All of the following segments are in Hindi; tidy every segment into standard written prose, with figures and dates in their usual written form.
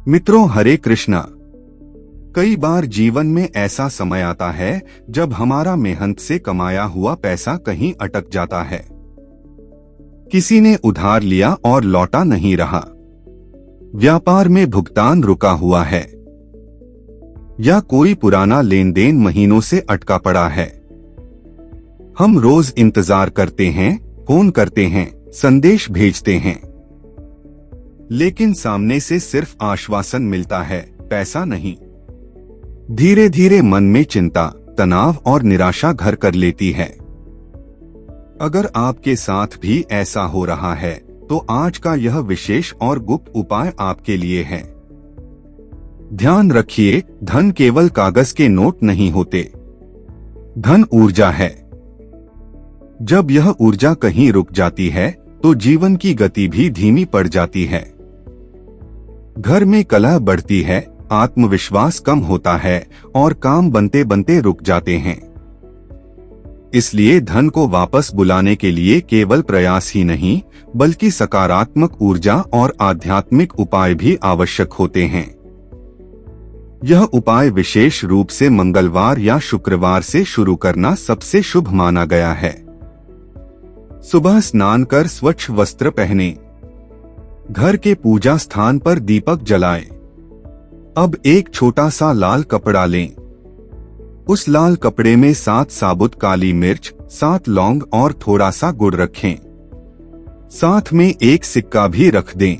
मित्रों, हरे कृष्णा। कई बार जीवन में ऐसा समय आता है जब हमारा मेहनत से कमाया हुआ पैसा कहीं अटक जाता है। किसी ने उधार लिया और लौटा नहीं रहा, व्यापार में भुगतान रुका हुआ है, या कोई पुराना लेन देन महीनों से अटका पड़ा है। हम रोज इंतजार करते हैं, फोन करते हैं, संदेश भेजते हैं, लेकिन सामने से सिर्फ आश्वासन मिलता है, पैसा नहीं। धीरे धीरे मन में चिंता, तनाव और निराशा घर कर लेती है। अगर आपके साथ भी ऐसा हो रहा है तो आज का यह विशेष और गुप्त उपाय आपके लिए है। ध्यान रखिए, धन केवल कागज के नोट नहीं होते। धन ऊर्जा है। जब यह ऊर्जा कहीं रुक जाती है तो जीवन की गति भी धीमी पड़ जाती है। घर में कलह बढ़ती है, आत्मविश्वास कम होता है और काम बनते बनते रुक जाते हैं। इसलिए धन को वापस बुलाने के लिए केवल प्रयास ही नहीं, बल्कि सकारात्मक ऊर्जा और आध्यात्मिक उपाय भी आवश्यक होते हैं। यह उपाय विशेष रूप से मंगलवार या शुक्रवार से शुरू करना सबसे शुभ माना गया है। सुबह स्नान कर स्वच्छ वस्त्र पहने, घर के पूजा स्थान पर दीपक जलाएं। अब एक छोटा सा लाल कपड़ा लें। उस लाल कपड़े में 7 साबुत काली मिर्च, 7 लौंग और थोड़ा सा गुड़ रखें। साथ में एक सिक्का भी रख दें।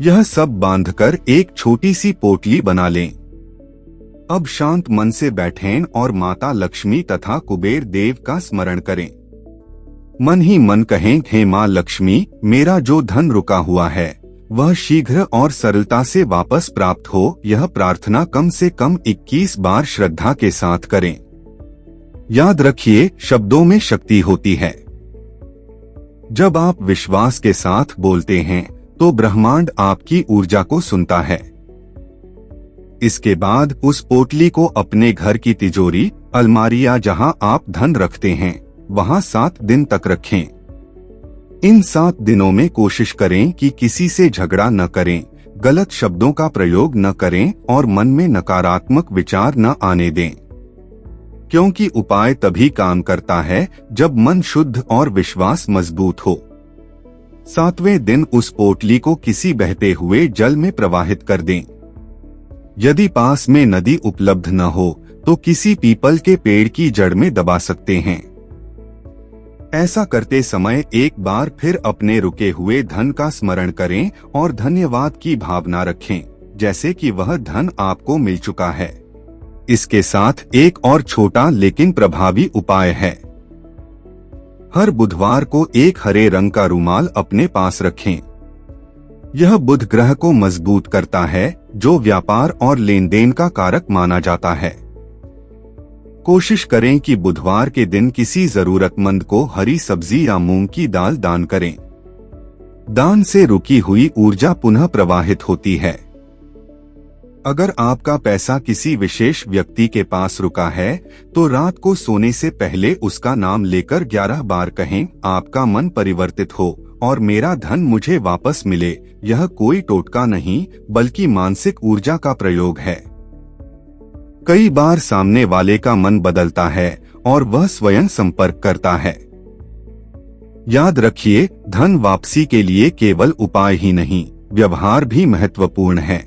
यह सब बांधकर एक छोटी सी पोटली बना लें। अब शांत मन से बैठें और माता लक्ष्मी तथा कुबेर देव का स्मरण करें। मन ही मन कहें, हे माँ लक्ष्मी, मेरा जो धन रुका हुआ है वह शीघ्र और सरलता से वापस प्राप्त हो। यह प्रार्थना कम से कम 21 बार श्रद्धा के साथ करें। याद रखिए, शब्दों में शक्ति होती है। जब आप विश्वास के साथ बोलते हैं तो ब्रह्मांड आपकी ऊर्जा को सुनता है। इसके बाद उस पोटली को अपने घर की तिजोरी, अलमारी या जहां आप धन रखते हैं वहां 7 दिन तक रखें। इन 7 दिनों में कोशिश करें कि किसी से झगड़ा न करें, गलत शब्दों का प्रयोग न करें और मन में नकारात्मक विचार न आने दें, क्योंकि उपाय तभी काम करता है जब मन शुद्ध और विश्वास मजबूत हो। 7वें दिन उस पोटली को किसी बहते हुए जल में प्रवाहित कर दें। यदि पास में नदी उपलब्ध न हो तो किसी पीपल के पेड़ की जड़ में दबा सकते हैं। ऐसा करते समय एक बार फिर अपने रुके हुए धन का स्मरण करें और धन्यवाद की भावना रखें, जैसे कि वह धन आपको मिल चुका है। इसके साथ एक और छोटा लेकिन प्रभावी उपाय है। हर बुधवार को एक हरे रंग का रुमाल अपने पास रखें। यह बुध ग्रह को मजबूत करता है, जो व्यापार और लेन देन का कारक माना जाता है। कोशिश करें कि बुधवार के दिन किसी जरूरतमंद को हरी सब्जी या मूंग की दाल दान करें। दान से रुकी हुई ऊर्जा पुनः प्रवाहित होती है। अगर आपका पैसा किसी विशेष व्यक्ति के पास रुका है तो रात को सोने से पहले उसका नाम लेकर 11 बार कहें, आपका मन परिवर्तित हो और मेरा धन मुझे वापस मिले। यह कोई टोटका नहीं, बल्कि मानसिक ऊर्जा का प्रयोग है। कई बार सामने वाले का मन बदलता है और वह स्वयं संपर्क करता है। याद रखिए, धन वापसी के लिए केवल उपाय ही नहीं, व्यवहार भी महत्वपूर्ण है।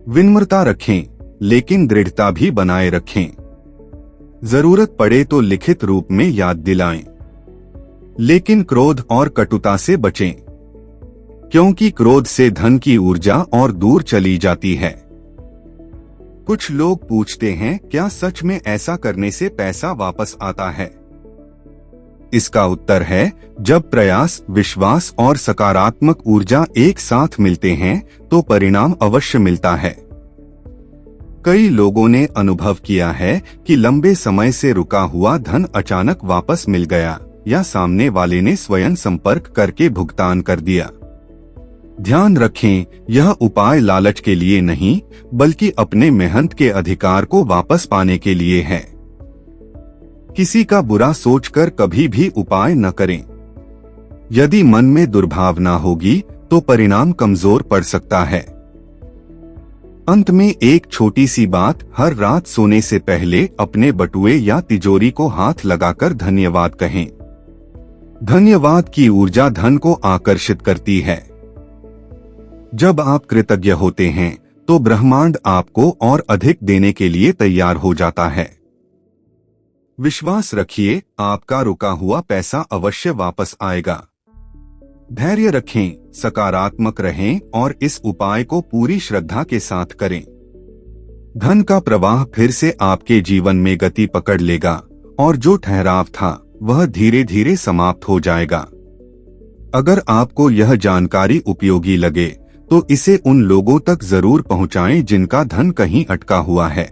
विनम्रता रखें, लेकिन दृढ़ता भी बनाए रखें। जरूरत पड़े तो लिखित रूप में याद दिलाएं, लेकिन क्रोध और कटुता से बचें, क्योंकि क्रोध से धन की ऊर्जा और दूर चली जाती है। कुछ लोग पूछते हैं, क्या सच में ऐसा करने से पैसा वापस आता है? इसका उत्तर है, जब प्रयास, विश्वास और सकारात्मक ऊर्जा एक साथ मिलते हैं तो परिणाम अवश्य मिलता है। कई लोगों ने अनुभव किया है कि लंबे समय से रुका हुआ धन अचानक वापस मिल गया, या सामने वाले ने स्वयं संपर्क करके भुगतान कर दिया। ध्यान रखें, यह उपाय लालच के लिए नहीं, बल्कि अपने मेहनत के अधिकार को वापस पाने के लिए है। किसी का बुरा सोचकर कभी भी उपाय न करें। यदि मन में दुर्भावना होगी तो परिणाम कमजोर पड़ सकता है। अंत में एक छोटी सी बात, हर रात सोने से पहले अपने बटुए या तिजोरी को हाथ लगाकर धन्यवाद कहें। धन्यवाद की ऊर्जा धन को आकर्षित करती है। जब आप कृतज्ञ होते हैं तो ब्रह्मांड आपको और अधिक देने के लिए तैयार हो जाता है। विश्वास रखिए, आपका रुका हुआ पैसा अवश्य वापस आएगा। धैर्य रखें, सकारात्मक रहें और इस उपाय को पूरी श्रद्धा के साथ करें। धन का प्रवाह फिर से आपके जीवन में गति पकड़ लेगा और जो ठहराव था वह धीरे धीरे समाप्त हो जाएगा। अगर आपको यह जानकारी उपयोगी लगे तो इसे उन लोगों तक जरूर पहुंचाएं जिनका धन कहीं अटका हुआ है,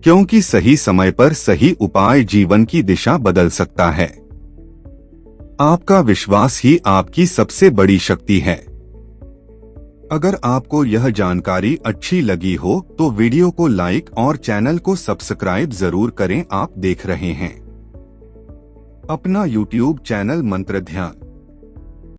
क्योंकि सही समय पर सही उपाय जीवन की दिशा बदल सकता है। आपका विश्वास ही आपकी सबसे बड़ी शक्ति है। अगर आपको यह जानकारी अच्छी लगी हो तो वीडियो को लाइक और चैनल को सब्सक्राइब जरूर करें। आप देख रहे हैं अपना YouTube चैनल मंत्र ध्यान।